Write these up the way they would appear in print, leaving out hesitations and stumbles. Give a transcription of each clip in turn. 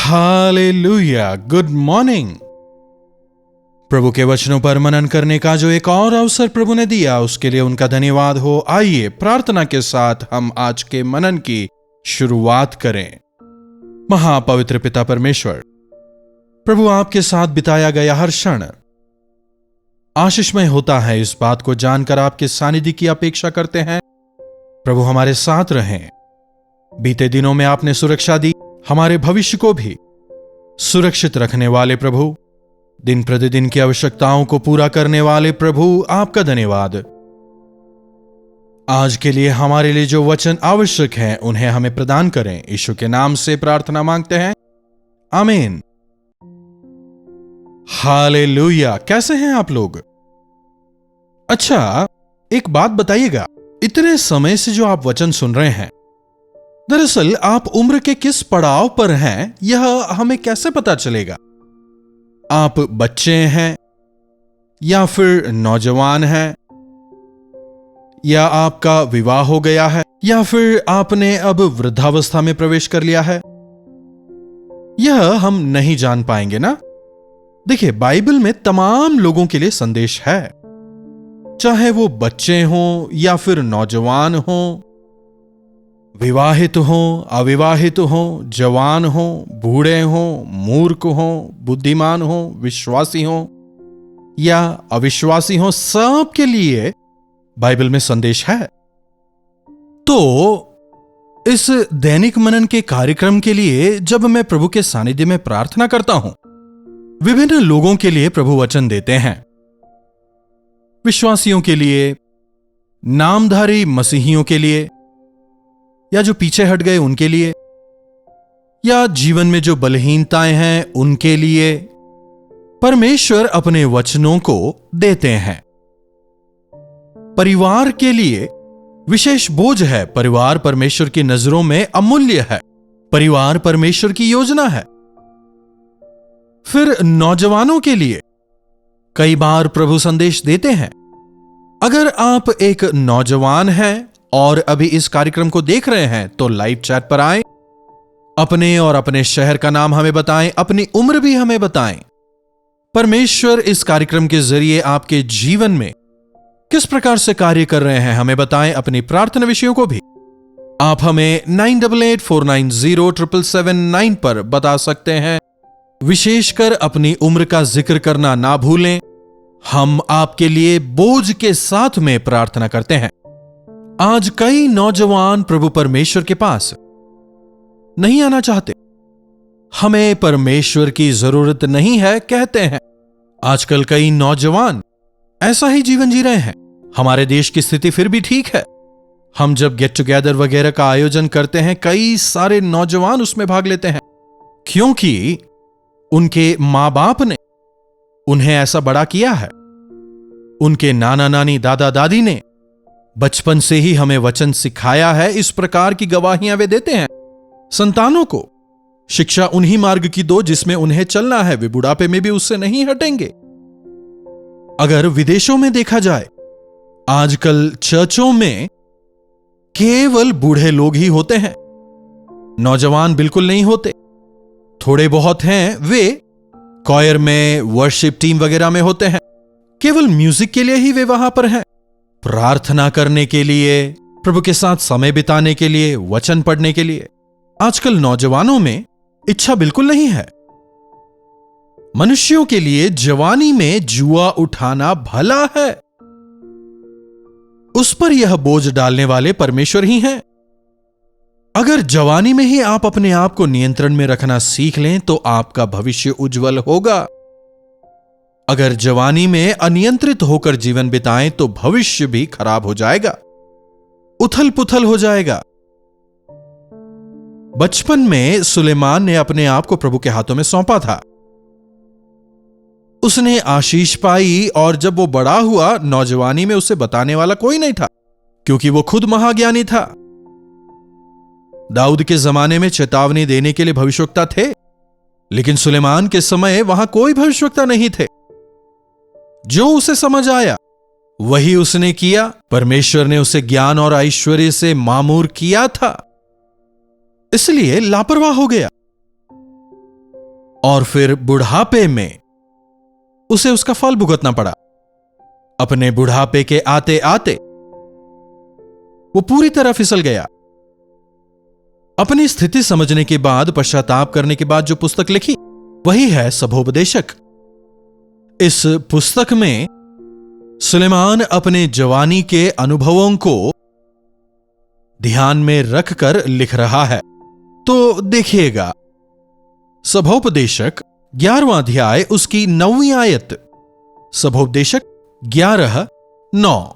Hallelujah, good morning. प्रभु के वचनों पर मनन करने का जो एक और अवसर प्रभु ने दिया, उसके लिए उनका धन्यवाद हो। आइए प्रार्थना के साथ हम आज के मनन की शुरुआत करें। महापवित्र पिता परमेश्वर, प्रभु आपके साथ बिताया गया हर क्षण आशीषमय होता है। इस बात को जानकर आपके सानिध्य की अपेक्षा करते हैं। प्रभु हमारे साथ रहें। बीते दिनों में आपने सुरक्षा दी, हमारे भविष्य को भी सुरक्षित रखने वाले प्रभु, दिन प्रतिदिन की आवश्यकताओं को पूरा करने वाले प्रभु, आपका धन्यवाद। आज के लिए हमारे लिए जो वचन आवश्यक हैं उन्हें हमें प्रदान करें। यीशु के नाम से प्रार्थना मांगते हैं, आमीन। हालेलुया। कैसे हैं आप लोग? अच्छा, एक बात बताइएगा, इतने समय से जो आप वचन सुन रहे हैं, दरअसल आप उम्र के किस पड़ाव पर हैं, यह हमें कैसे पता चलेगा? आप बच्चे हैं या फिर नौजवान हैं, या आपका विवाह हो गया है, या फिर आपने अब वृद्धावस्था में प्रवेश कर लिया है? यह हम नहीं जान पाएंगे ना। देखिए, बाइबल में तमाम लोगों के लिए संदेश है, चाहे वो बच्चे हों या फिर नौजवान हों, विवाहित हों, अविवाहित हों, जवान हों, बूढ़े हों, मूर्ख हों, बुद्धिमान हों, विश्वासी हों या अविश्वासी हों, सब के लिए बाइबल में संदेश है। तो इस दैनिक मनन के कार्यक्रम के लिए जब मैं प्रभु के सानिध्य में प्रार्थना करता हूं, विभिन्न लोगों के लिए प्रभु वचन देते हैं। विश्वासियों के लिए, नामधारी मसीहियों के लिए, या जो पीछे हट गए उनके लिए, या जीवन में जो बलहीनताएं हैं उनके लिए परमेश्वर अपने वचनों को देते हैं। परिवार के लिए विशेष बोझ है। परिवार परमेश्वर की नजरों में अमूल्य है। परिवार परमेश्वर की योजना है। फिर नौजवानों के लिए कई बार प्रभु संदेश देते हैं। अगर आप एक नौजवान हैं और अभी इस कार्यक्रम को देख रहे हैं तो लाइव चैट पर आएं, अपने और अपने शहर का नाम हमें बताएं, अपनी उम्र भी हमें बताएं। परमेश्वर इस कार्यक्रम के जरिए आपके जीवन में किस प्रकार से कार्य कर रहे हैं हमें बताएं। अपनी प्रार्थना विषयों को भी आप हमें 9884907779 पर बता सकते हैं। विशेषकर अपनी उम्र का जिक्र करना ना भूलें। हम आपके लिए बोझ के साथ में प्रार्थना करते हैं। आज कई नौजवान प्रभु परमेश्वर के पास नहीं आना चाहते। हमें परमेश्वर की जरूरत नहीं है कहते हैं। आजकल कई नौजवान ऐसा ही जीवन जी रहे हैं। हमारे देश की स्थिति फिर भी ठीक है। हम जब गेट टुगेदर वगैरह का आयोजन करते हैं, कई सारे नौजवान उसमें भाग लेते हैं, क्योंकि उनके मां बाप ने उन्हें ऐसा बड़ा किया है। उनके नाना नानी, दादा दादी ने बचपन से ही हमें वचन सिखाया है। इस प्रकार की गवाहियां वे देते हैं। संतानों को शिक्षा उन्हीं मार्ग की दो जिसमें उन्हें चलना है। वे बुढ़ापे में भी उससे नहीं हटेंगे। अगर विदेशों में देखा जाए, आजकल चर्चों में केवल बूढ़े लोग ही होते हैं, नौजवान बिल्कुल नहीं होते। थोड़े बहुत हैं, वे कॉयर में, वर्शिप टीम वगैरह में होते हैं। केवल म्यूजिक के लिए ही वे वहां पर हैं। प्रार्थना करने के लिए, प्रभु के साथ समय बिताने के लिए, वचन पढ़ने के लिए आजकल नौजवानों में इच्छा बिल्कुल नहीं है। मनुष्यों के लिए जवानी में जुआ उठाना भला है। उस पर यह बोझ डालने वाले परमेश्वर ही हैं। अगर जवानी में ही आप अपने आप को नियंत्रण में रखना सीख लें तो आपका भविष्य उज्जवल होगा। अगर जवानी में अनियंत्रित होकर जीवन बिताएं तो भविष्य भी खराब हो जाएगा, उथल पुथल हो जाएगा। बचपन में सुलेमान ने अपने आप को प्रभु के हाथों में सौंपा था। उसने आशीष पाई, और जब वो बड़ा हुआ, नौजवानी में उसे बताने वाला कोई नहीं था, क्योंकि वो खुद महाज्ञानी था। दाऊद के जमाने में चेतावनी देने के लिए भविष्यवक्ता थे, लेकिन सुलेमान के समय वहां कोई भविष्यवक्ता नहीं थे। जो उसे समझ आया वही उसने किया। परमेश्वर ने उसे ज्ञान और ऐश्वर्य से मामूर किया था, इसलिए लापरवाह हो गया। और फिर बुढ़ापे में उसे उसका फल भुगतना पड़ा। अपने बुढ़ापे के आते आते वो पूरी तरह फिसल गया। अपनी स्थिति समझने के बाद, पश्चाताप करने के बाद जो पुस्तक लिखी वही है सभोपदेशक। इस पुस्तक में सुलेमान अपने जवानी के अनुभवों को ध्यान में रखकर लिख रहा है। तो देखिएगा, सभोपदेशक 11वां अध्याय उसकी 9वीं आयत। सभोपदेशक 11:9।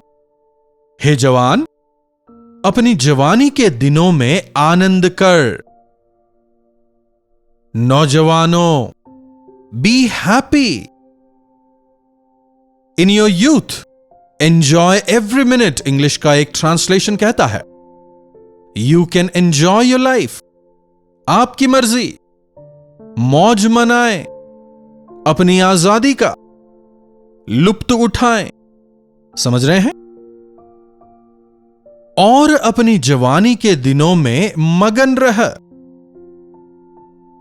हे जवान, अपनी जवानी के दिनों में आनंद कर। नौजवानों, be happy in your youth, enjoy every minute. English का एक ट्रांसलेशन कहता है you can enjoy your life. आपकी मर्जी, मौज मनाएं, अपनी आजादी का लुत्फ उठाएं। समझ रहे हैं? और अपनी जवानी के दिनों में मगन रह।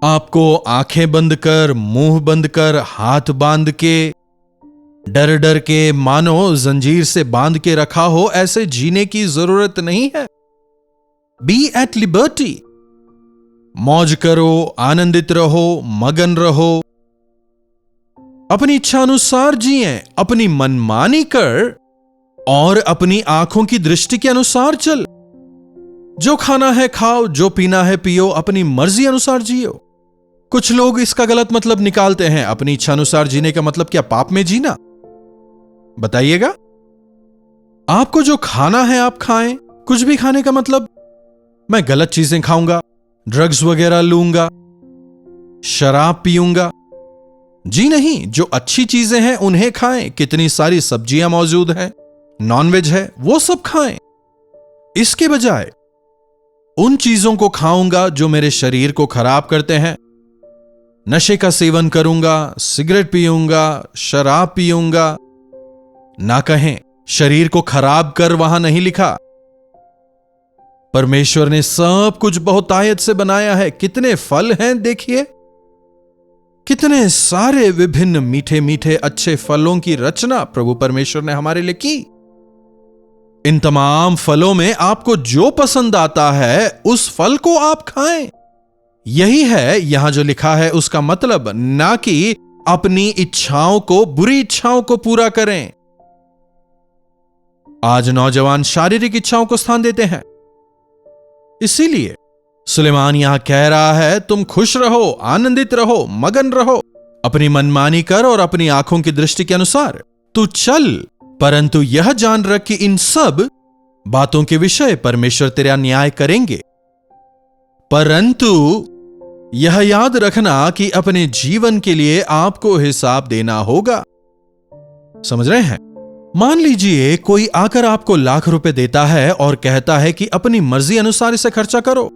आपको आंखें बंद कर, मुंह बंद कर, हाथ बांध के, डर डर के, मानो जंजीर से बांध के रखा हो, ऐसे जीने की जरूरत नहीं है। Be at liberty. मौज करो, आनंदित रहो, मगन रहो, अपनी इच्छा अनुसार जिए, अपनी मनमानी कर और अपनी आंखों की दृष्टि के अनुसार चल। जो खाना है खाओ, जो पीना है पियो, अपनी मर्जी अनुसार जियो। कुछ लोग इसका गलत मतलब निकालते हैं। अपनी इच्छा अनुसार जीने का मतलब क्या पाप में जीना? बताइएगा। आपको जो खाना है आप खाएं। कुछ भी खाने का मतलब मैं गलत चीजें खाऊंगा, ड्रग्स वगैरह लूंगा, शराब पीऊंगा। जी नहीं, जो अच्छी चीजें हैं उन्हें खाएं। कितनी सारी सब्जियां मौजूद हैं, नॉनवेज है, वो सब खाएं। इसके बजाय उन चीजों को खाऊंगा जो मेरे शरीर को खराब करते हैं। नशे का सेवन करूंगा, सिगरेट पीऊंगा, शराब पीऊंगा। ना कहें शरीर को खराब कर, वहां नहीं लिखा। परमेश्वर ने सब कुछ बहुत आयत से बनाया है। कितने फल हैं देखिए, कितने सारे विभिन्न मीठे मीठे अच्छे फलों की रचना प्रभु परमेश्वर ने हमारे लिए की। इन तमाम फलों में आपको जो पसंद आता है उस फल को आप खाएं। यही है यहां जो लिखा है उसका मतलब, ना कि अपनी इच्छाओं को, बुरी इच्छाओं को पूरा करें। आज नौजवान शारीरिक इच्छाओं को स्थान देते हैं। इसीलिए सुलेमान यहां कह रहा है तुम खुश रहो, आनंदित रहो, मगन रहो, अपनी मनमानी कर और अपनी आंखों की दृष्टि के अनुसार तू चल। परंतु यह जान रख कि इन सब बातों के विषय परमेश्वर तेरा न्याय करेंगे। परंतु यह याद रखना कि अपने जीवन के लिए आपको हिसाब देना होगा। समझ रहे हैं? मान लीजिए कोई आकर आपको लाख रुपए देता है और कहता है कि अपनी मर्जी अनुसार इसे खर्चा करो।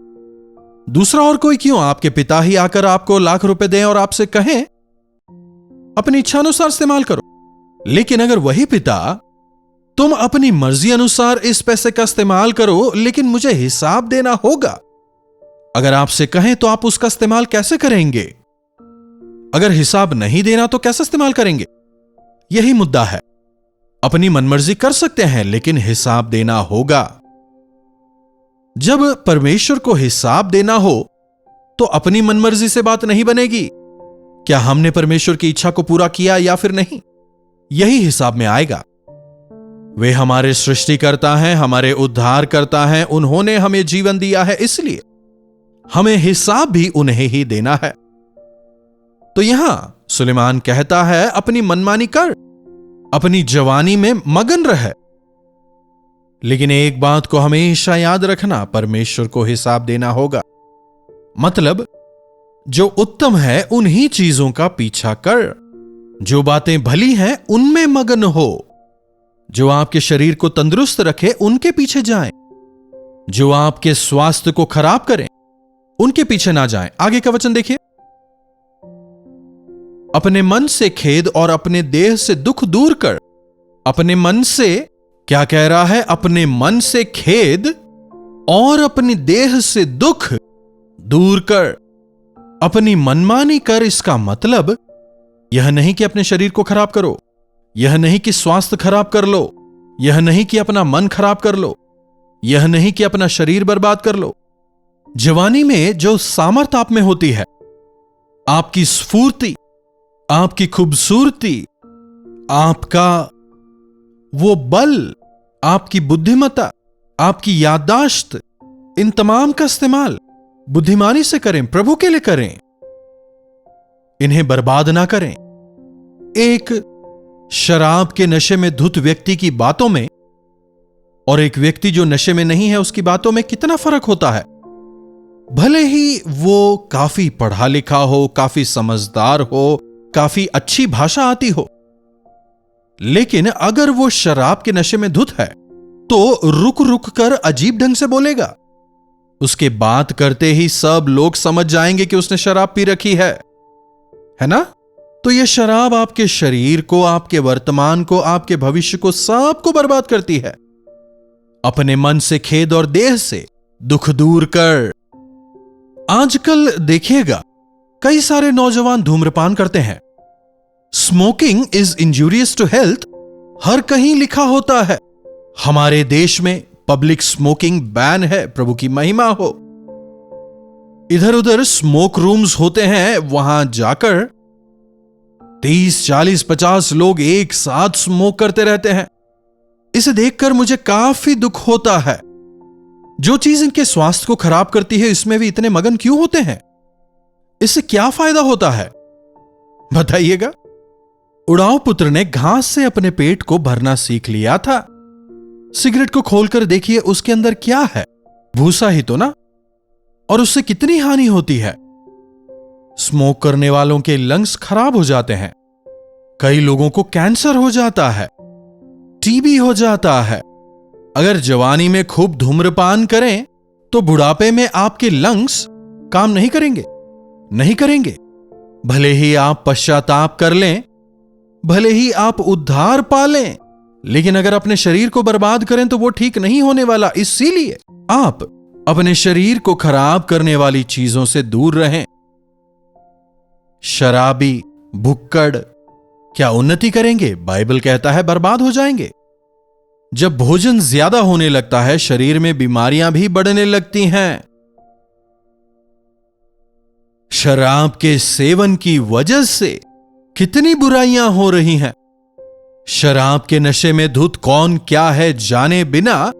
दूसरा और कोई क्यों, आपके पिता ही आकर आपको लाख रुपए दें और आपसे कहें अपनी इच्छा अनुसार इस्तेमाल करो। लेकिन अगर वही पिता तुम अपनी मर्जी अनुसार इस पैसे का इस्तेमाल करो लेकिन मुझे हिसाब देना होगा, अगर आपसे कहें तो आप उसका इस्तेमाल कैसे करेंगे? अगर हिसाब नहीं देना तो कैसे इस्तेमाल करेंगे? यही मुद्दा है। अपनी मनमर्जी कर सकते हैं लेकिन हिसाब देना होगा। जब परमेश्वर को हिसाब देना हो तो अपनी मनमर्जी से बात नहीं बनेगी। क्या हमने परमेश्वर की इच्छा को पूरा किया या फिर नहीं, यही हिसाब में आएगा। वे हमारे सृष्टिकर्ता हैं, हमारे उद्धारकर्ता हैं, उन्होंने हमें जीवन दिया है, इसलिए हमें हिसाब भी उन्हें ही देना है। तो यहां सुलेमान कहता है अपनी मनमानी कर, अपनी जवानी में मगन रह। लेकिन एक बात को हमेशा याद रखना, परमेश्वर को हिसाब देना होगा। मतलब जो उत्तम है उन्हीं चीजों का पीछा कर। जो बातें भली हैं उनमें मगन हो। जो आपके शरीर को तंदुरुस्त रखे उनके पीछे जाएं। जो आपके स्वास्थ्य को खराब करें उनके पीछे ना जाएं। आगे का वचन देखिए, अपने मन से खेद और अपने देह से दुख दूर कर। अपने मन से क्या कह रहा है? अपने मन से खेद और अपनी देह से दुख दूर कर। अपनी मनमानी कर इसका मतलब यह नहीं कि अपने शरीर को खराब करो, यह नहीं कि स्वास्थ्य खराब कर लो, यह नहीं कि अपना मन खराब कर लो, यह नहीं कि अपना शरीर बर्बाद कर लो। जवानी में जो सामर्थ्य आप में होती है, आपकी स्फूर्ति, आपकी खूबसूरती, आपका वो बल, आपकी बुद्धिमत्ता, आपकी याददाश्त, इन तमाम का इस्तेमाल बुद्धिमानी से करें, प्रभु के लिए करें, इन्हें बर्बाद ना करें। एक शराब के नशे में धुत व्यक्ति की बातों में और एक व्यक्ति जो नशे में नहीं है उसकी बातों में कितना फर्क होता है। भले ही वो काफी पढ़ा लिखा हो, काफी समझदार हो, काफी अच्छी भाषा आती हो, लेकिन अगर वो शराब के नशे में धुत है तो रुक रुक कर अजीब ढंग से बोलेगा। उसके बात करते ही सब लोग समझ जाएंगे कि उसने शराब पी रखी है ना? तो यह शराब आपके शरीर को, आपके वर्तमान को, आपके भविष्य को, सबको बर्बाद करती है। अपने मन से खेद और देह से दुख दूर कर। आजकल देखिएगा कई सारे नौजवान धूम्रपान करते हैं। Smoking is injurious to health हर कहीं लिखा होता है। हमारे देश में पब्लिक स्मोकिंग बैन है, प्रभु की महिमा हो। इधर उधर स्मोक रूम्स होते हैं, वहां जाकर 30, 40, 50 लोग एक साथ स्मोक करते रहते हैं। इसे देखकर मुझे काफी दुख होता है। जो चीज इनके स्वास्थ्य को खराब करती है, इसमें भी इतने मगन क्यों होते हैं? इससे क्या फायदा होता है बताइएगा। उड़ाऊ पुत्र ने घास से अपने पेट को भरना सीख लिया था। सिगरेट को खोलकर देखिए, उसके अंदर क्या है? भूसा ही तो ना। और उससे कितनी हानि होती है। स्मोक करने वालों के लंग्स खराब हो जाते हैं, कई लोगों को कैंसर हो जाता है, टीबी हो जाता है। अगर जवानी में खूब धूम्रपान करें तो बुढ़ापे में आपके लंग्स काम नहीं करेंगे। भले ही आप पश्चाताप कर लें, भले ही आप उद्धार पा लें, लेकिन अगर अपने शरीर को बर्बाद करें तो वो ठीक नहीं होने वाला। इसीलिए आप अपने शरीर को खराब करने वाली चीजों से दूर रहें। शराबी, भुक्कड़ क्या उन्नति करेंगे? बाइबल कहता है बर्बाद हो जाएंगे। जब भोजन ज्यादा होने लगता है, शरीर में बीमारियां भी बढ़ने लगती हैं। शराब के सेवन की वजह से कितनी बुराइयां हो रही हैं। शराब के नशे में धुत कौन क्या है जाने बिना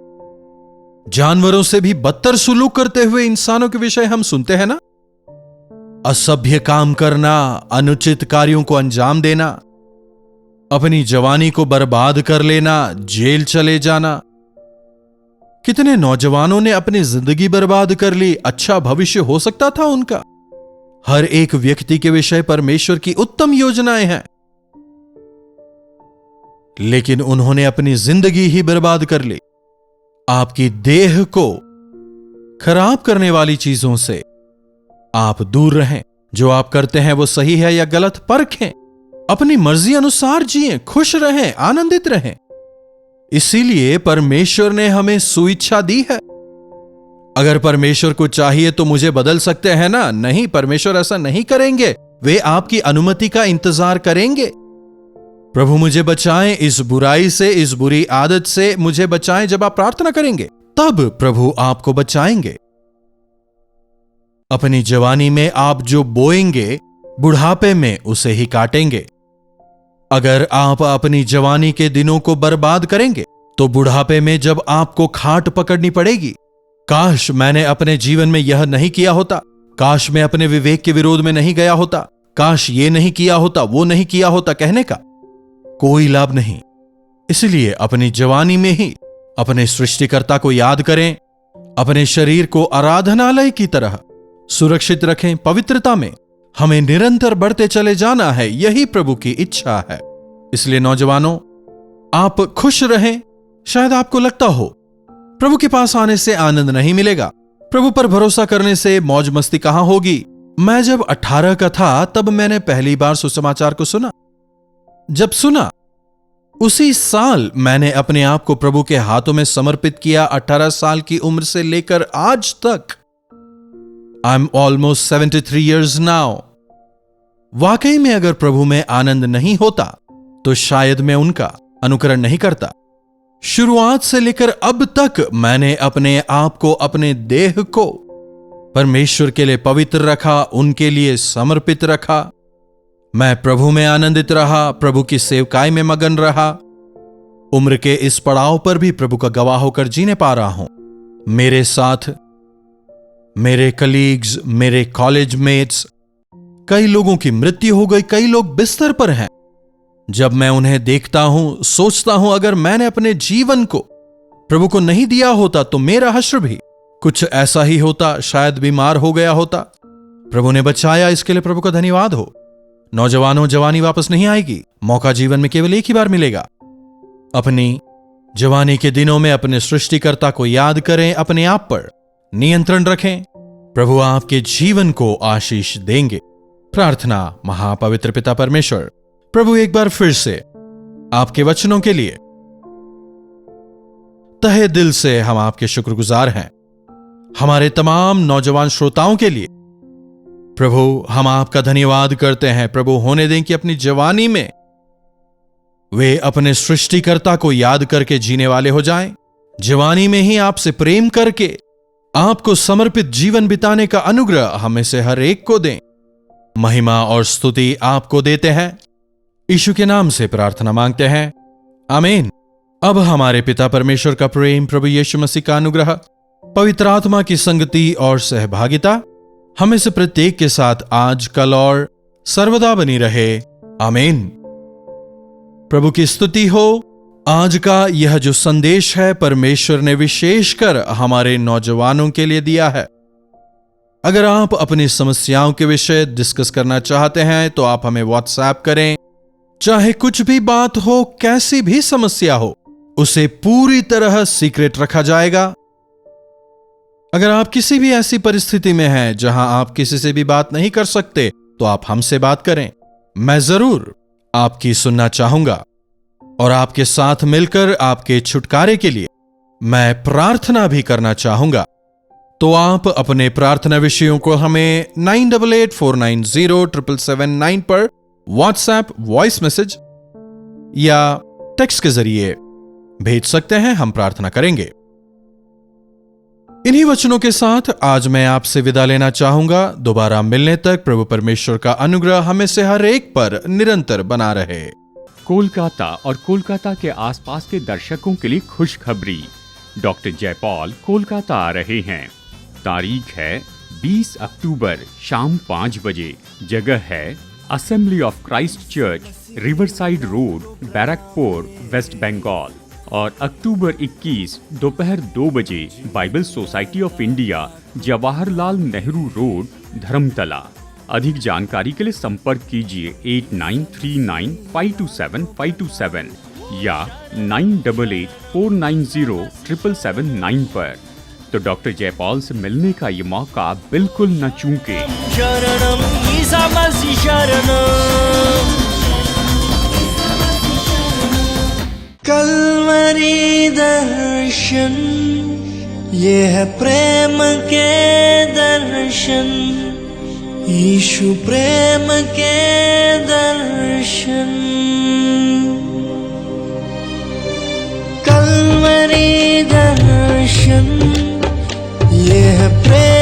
जानवरों से भी बदतर सुलूक करते हुए इंसानों के विषय हम सुनते हैं ना। असभ्य काम करना, अनुचित कार्यों को अंजाम देना, अपनी जवानी को बर्बाद कर लेना, जेल चले जाना। कितने नौजवानों ने अपनी जिंदगी बर्बाद कर ली। अच्छा भविष्य हो सकता था उनका। हर एक व्यक्ति के विषय परमेश्वर की उत्तम योजनाएं हैं, लेकिन उन्होंने अपनी जिंदगी ही बर्बाद कर ली। आपकी देह को खराब करने वाली चीजों से आप दूर रहें। जो आप करते हैं वो सही है या गलत परखें। अपनी मर्जी अनुसार जिएं, खुश रहें, आनंदित रहें। इसीलिए परमेश्वर ने हमें सुइच्छा दी है। अगर परमेश्वर को चाहिए तो मुझे बदल सकते हैं ना? नहीं, परमेश्वर ऐसा नहीं करेंगे। वे आपकी अनुमति का इंतजार करेंगे। प्रभु मुझे बचाएं इस बुराई से, इस बुरी आदत से मुझे बचाएं। जब आप प्रार्थना करेंगे तब प्रभु आपको बचाएंगे। अपनी जवानी में आप जो बोएंगे, बुढ़ापे में उसे ही काटेंगे। अगर आप अपनी जवानी के दिनों को बर्बाद करेंगे तो बुढ़ापे में जब आपको खाट पकड़नी पड़ेगी, काश मैंने अपने जीवन में यह नहीं किया होता, काश मैं अपने विवेक के विरोध में नहीं गया होता, काश ये नहीं किया होता, वो नहीं किया होता, कहने का कोई लाभ नहीं। इसलिए अपनी जवानी में ही अपने सृष्टिकर्ता को याद करें। अपने शरीर को आराधनालय की तरह सुरक्षित रखें। पवित्रता में हमें निरंतर बढ़ते चले जाना है, यही प्रभु की इच्छा है। इसलिए नौजवानों, आप खुश रहें। शायद आपको लगता हो प्रभु के पास आने से आनंद नहीं मिलेगा, प्रभु पर भरोसा करने से मौज मस्ती कहां होगी। मैं जब 18 का था तब मैंने पहली बार सुसमाचार को सुना। जब सुना उसी साल मैंने अपने आप को प्रभु के हाथों में समर्पित किया। 18 साल की उम्र से लेकर आज तक I am almost 73 years now. वाकई में अगर प्रभु में आनंद नहीं होता तो शायद मैं उनका अनुकरण नहीं करता। शुरुआत से लेकर अब तक मैंने अपने आप को, अपने देह को परमेश्वर के लिए पवित्र रखा, उनके लिए समर्पित रखा। मैं प्रभु में आनंदित रहा, प्रभु की सेवकाई में मगन रहा। उम्र के इस पड़ाव पर भी प्रभु का गवाह होकर जीने पा रहा हूं। मेरे साथ मेरे कलीग्स, मेरे कॉलेज मेट्स, कई लोगों की मृत्यु हो गई, कई लोग बिस्तर पर हैं। जब मैं उन्हें देखता हूं, सोचता हूं अगर मैंने अपने जीवन को प्रभु को नहीं दिया होता तो मेरा हश्र भी कुछ ऐसा ही होता, शायद बीमार हो गया होता। प्रभु ने बचाया, इसके लिए प्रभु का धन्यवाद हो। नौजवानों, जवानी वापस नहीं आएगी, मौका जीवन में केवल एक ही बार मिलेगा। अपनी जवानी के दिनों में अपने सृष्टिकर्ता को याद करें, अपने आप पर नियंत्रण रखें। प्रभु आपके जीवन को आशीष देंगे। प्रार्थना। महापवित्र पिता परमेश्वर, प्रभु एक बार फिर से आपके वचनों के लिए तहे दिल से हम आपके शुक्रगुजार हैं। हमारे तमाम नौजवान श्रोताओं के लिए प्रभु हम आपका धन्यवाद करते हैं। प्रभु होने दें कि अपनी जवानी में वे अपने सृष्टिकर्ता को याद करके जीने वाले हो जाएं। जवानी में ही आपसे प्रेम करके आपको समर्पित जीवन बिताने का अनुग्रह हमें से हर एक को दें। महिमा और स्तुति आपको देते हैं। यीशु के नाम से प्रार्थना मांगते हैं, आमीन। अब हमारे पिता परमेश्वर का प्रेम, प्रभु यीशु मसीह का अनुग्रह, पवित्र आत्मा की संगति और सहभागिता हमें से प्रत्येक के साथ आज, कल और सर्वदा बनी रहे, आमीन। प्रभु की स्तुति हो। आज का यह जो संदेश है परमेश्वर ने विशेषकर हमारे नौजवानों के लिए दिया है। अगर आप अपनी समस्याओं के विषय डिस्कस करना चाहते हैं तो आप हमें व्हाट्सएप करें। चाहे कुछ भी बात हो, कैसी भी समस्या हो, उसे पूरी तरह सीक्रेट रखा जाएगा। अगर आप किसी भी ऐसी परिस्थिति में हैं जहां आप किसी से भी बात नहीं कर सकते तो आप हमसे बात करें। मैं जरूर आपकी सुनना चाहूंगा और आपके साथ मिलकर आपके छुटकारे के लिए मैं प्रार्थना भी करना चाहूंगा। तो आप अपने प्रार्थना विषयों को हमें 9884907779 पर व्हाट्सएप वॉइस मैसेज या टेक्स्ट के जरिए भेज सकते हैं। हम प्रार्थना करेंगे। इन्हीं वचनों के साथ आज मैं आपसे विदा लेना चाहूंगा। दोबारा मिलने तक प्रभु परमेश्वर का अनुग्रह हमें से हर एक पर निरंतर बना रहे। कोलकाता और कोलकाता के आसपास के दर्शकों के लिए खुशखबरी। डॉक्टर जयपॉल कोलकाता आ रहे हैं। तारीख है 20 अक्टूबर शाम 5 बजे। जगह है Assembly of Christ Church, Riverside Road, Barrackpore, West Bengal. और अक्टूबर 21 दोपहर 2 बजे Bible Society of India, Jawaharlal Nehru Road, Dharmatala. अधिक जानकारी के लिए संपर्क कीजिए 8939527527 या 9884907779 पर। तो डॉक्टर जयपॉल से मिलने का ये मौका बिल्कुल न चूकें। शरणम ईसा मसीह शरणम। कलवरी दर्शन, ये है प्रेम के दर्शन, यीशु प्रेम के दर्शन। कलवरी दर्शन, ये है प्रेम